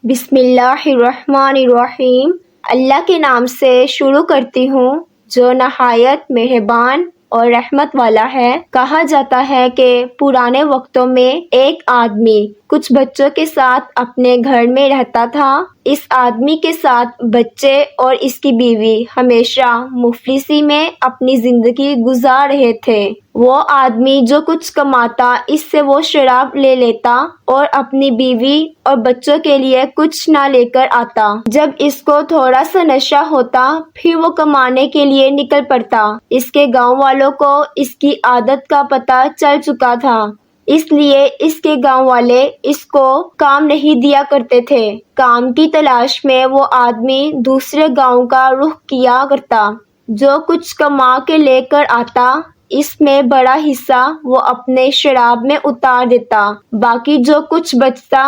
بسم اللہ الرحمن الرحیم۔ اللہ کے نام سے شروع کرتی ہوں جو نہایت مہربان اور رحمت والا ہے۔ کہا جاتا ہے کہ پرانے وقتوں میں ایک آدمی کچھ بچوں کے ساتھ اپنے گھر میں رہتا تھا۔ اس آدمی کے ساتھ بچے اور اس کی بیوی ہمیشہ مفلسی میں اپنی زندگی گزار رہے تھے۔ وہ آدمی جو کچھ کماتا اس سے وہ شراب لے لیتا اور اپنی بیوی اور بچوں کے لیے کچھ نہ لے کر آتا۔ جب اس کو تھوڑا سا نشہ ہوتا پھر وہ کمانے کے لیے نکل پڑتا۔ اس کے گاؤں والوں کو اس کی عادت کا پتہ چل چکا تھا، اس لیے اس کے گاؤں والے اس کو کام نہیں دیا کرتے تھے۔ کام کی تلاش میں وہ آدمی دوسرے گاؤں کا رخ کیا کرتا۔ جو کچھ کما کے لے کر آتا اس میں بڑا حصہ وہ اپنے شراب میں اتار دیتا، باقی جو کچھ بچتا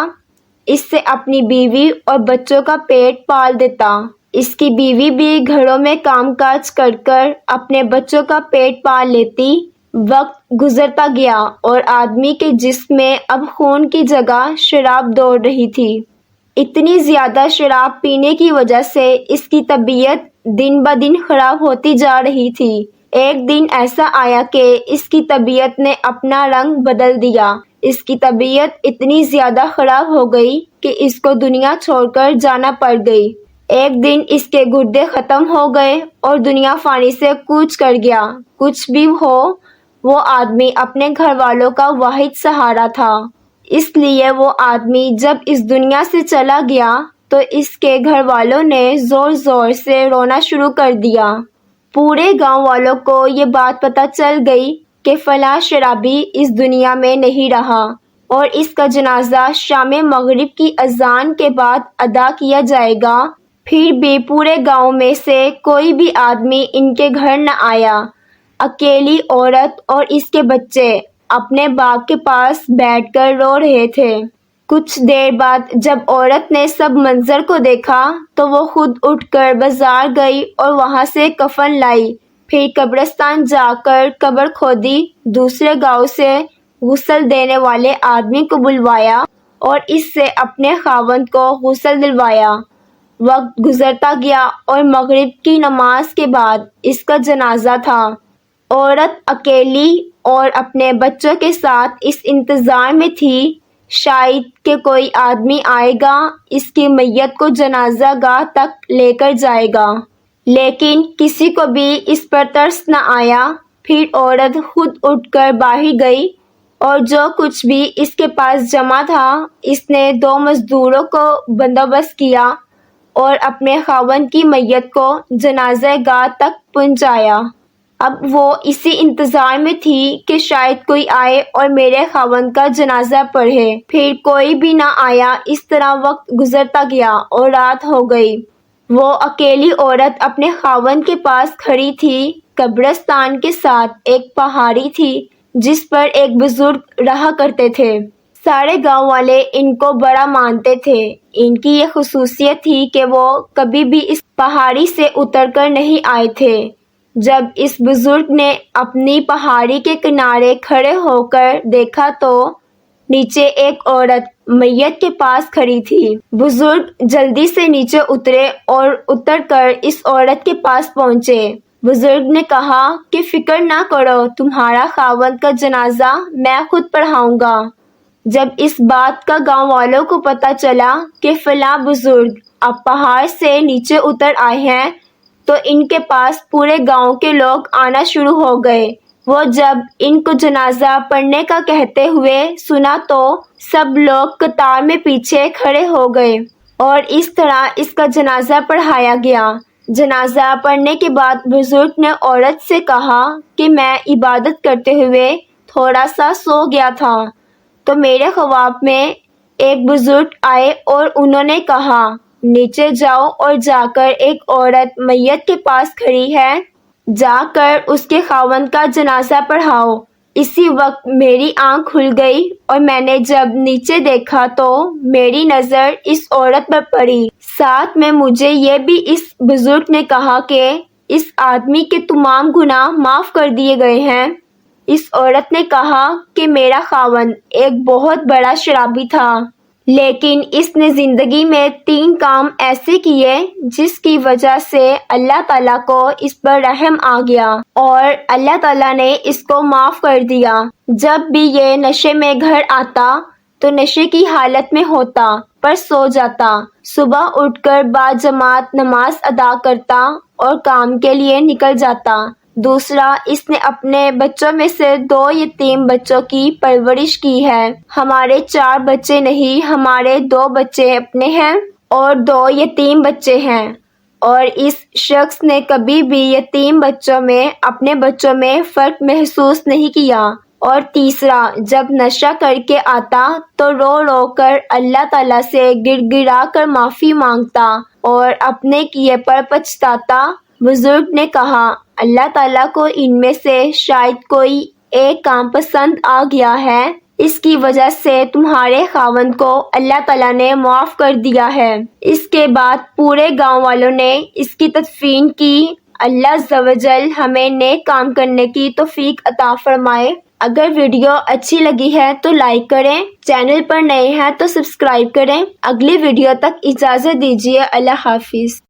اس سے اپنی بیوی اور بچوں کا پیٹ پال دیتا۔ اس کی بیوی بھی گھروں میں کام کاج کر کر اپنے بچوں کا پیٹ پال لیتی۔ وقت گزرتا گیا اور آدمی کے جسم میں اب خون کی جگہ شراب دوڑ رہی تھی۔ اتنی زیادہ شراب پینے کی وجہ سے اس کی طبیعت دن بدن خراب ہوتی جا رہی تھی۔ ایک دن ایسا آیا کہ اس کی طبیعت نے اپنا رنگ بدل دیا۔ اس کی طبیعت اتنی زیادہ خراب ہو گئی کہ اس کو دنیا چھوڑ کر جانا پڑ گئی۔ ایک دن اس کے گردے ختم ہو گئے اور دنیا فانی سے کوچ کر گیا۔ کچھ بھی ہو وہ آدمی اپنے گھر والوں کا واحد سہارا تھا، اس لیے وہ آدمی جب اس دنیا سے چلا گیا تو اس کے گھر والوں نے زور زور سے رونا شروع کر دیا۔ پورے گاؤں والوں کو یہ بات پتہ چل گئی کہ فلاں شرابی اس دنیا میں نہیں رہا اور اس کا جنازہ شام مغرب کی اذان کے بعد ادا کیا جائے گا۔ پھر بھی پورے گاؤں میں سے کوئی بھی آدمی ان کے گھر نہ آیا۔ اکیلی عورت اور اس کے بچے اپنے باغ کے پاس بیٹھ کر رو رہے تھے۔ کچھ دیر بعد جب عورت نے سب منظر کو دیکھا تو وہ خود اٹھ کر بازار گئی اور وہاں سے کفن لائی۔ پھر قبرستان جا کر قبر کھودی، دوسرے گاؤں سے غسل دینے والے آدمی کو بلوایا اور اس سے اپنے خاوند کو غسل دلوایا۔ وقت گزرتا گیا اور مغرب کی نماز کے بعد اس کا جنازہ تھا۔ عورت اکیلی اور اپنے بچوں کے ساتھ اس انتظار میں تھی شاید کہ کوئی آدمی آئے گا اس کی میت کو جنازہ گاہ تک لے کر جائے گا، لیکن کسی کو بھی اس پر ترس نہ آیا۔ پھر عورت خود اٹھ کر باہر گئی اور جو کچھ بھی اس کے پاس جمع تھا اس نے 2 مزدوروں کو بندوبست کیا اور اپنے خاوند کی میت کو جنازہ گاہ تک پہنچایا۔ اب وہ اسی انتظار میں تھی کہ شاید کوئی آئے اور میرے خاوند کا جنازہ پڑھے۔ پھر کوئی بھی نہ آیا۔ اس طرح وقت گزرتا گیا اور رات ہو گئی۔ وہ اکیلی عورت اپنے خاوند کے پاس کھڑی تھی۔ قبرستان کے ساتھ ایک پہاڑی تھی جس پر ایک بزرگ رہا کرتے تھے۔ سارے گاؤں والے ان کو بڑا مانتے تھے۔ ان کی یہ خصوصیت تھی کہ وہ کبھی بھی اس پہاڑی سے اتر کر نہیں آئے تھے۔ جب اس بزرگ نے اپنی پہاڑی کے کنارے کھڑے ہو کر دیکھا تو نیچے ایک عورت میت کے پاس کھڑی تھی۔ بزرگ جلدی سے نیچے اترے اور اتر کر اس عورت کے پاس پہنچے۔ بزرگ نے کہا کہ فکر نہ کرو، تمہارا خاوند کا جنازہ میں خود پڑھاؤں گا۔ جب اس بات کا گاؤں والوں کو پتہ چلا کہ فلاں بزرگ اب پہاڑ سے نیچے اتر آئے ہیں تو ان کے پاس پورے گاؤں کے لوگ آنا شروع ہو گئے۔ وہ جب ان کو جنازہ پڑھنے کا کہتے ہوئے سنا تو سب لوگ قطار میں پیچھے کھڑے ہو گئے اور اس طرح اس کا جنازہ پڑھایا گیا۔ جنازہ پڑھنے کے بعد بزرگ نے عورت سے کہا کہ میں عبادت کرتے ہوئے تھوڑا سا سو گیا تھا تو میرے خواب میں ایک بزرگ آئے اور انہوں نے کہا نیچے جاؤ اور جا کر ایک عورت میت کے پاس کھڑی ہے، جا کر اس کے خاوند کا جنازہ پڑھاؤ۔ اسی وقت میری آنکھ کھل گئی اور میں نے جب نیچے دیکھا تو میری نظر اس عورت پر پڑی۔ ساتھ میں مجھے یہ بھی اس بزرگ نے کہا کہ اس آدمی کے تمام گناہ معاف کر دیے گئے ہیں۔ اس عورت نے کہا کہ میرا خاوند ایک بہت بڑا شرابی تھا، لیکن اس نے زندگی میں 3 کام ایسے کیے جس کی وجہ سے اللہ تعالیٰ کو اس پر رحم آ گیا اور اللہ تعالیٰ نے اس کو معاف کر دیا۔ جب بھی یہ نشے میں گھر آتا تو نشے کی حالت میں ہوتا پر سو جاتا، صبح اٹھ کر باجماعت نماز ادا کرتا اور کام کے لیے نکل جاتا۔ دوسرا، اس نے اپنے بچوں میں سے 2 یتیم بچوں کی پرورش کی ہے۔ ہمارے 4 بچے نہیں، ہمارے 2 بچے اپنے ہیں اور 2 یتیم بچے ہیں، اور اس شخص نے کبھی بھی یتیم بچوں میں اپنے بچوں میں فرق محسوس نہیں کیا۔ اور تیسرا، جب نشہ کر کے آتا تو رو رو کر اللہ تعالیٰ سے گڑ گڑا کر معافی مانگتا اور اپنے کیے پر پچھتاتا۔ بزرگ نے کہا، اللہ تعالیٰ کو ان میں سے شاید کوئی ایک کام پسند آ گیا ہے، اس کی وجہ سے تمہارے خاوند کو اللہ تعالیٰ نے معاف کر دیا ہے۔ اس کے بعد پورے گاؤں والوں نے اس کی تدفین کی۔ اللہ عز و جل ہمیں نیک کام کرنے کی توفیق عطا فرمائے۔ اگر ویڈیو اچھی لگی ہے تو لائک کریں، چینل پر نئے ہیں تو سبسکرائب کریں۔ اگلی ویڈیو تک اجازت دیجیے، اللہ حافظ۔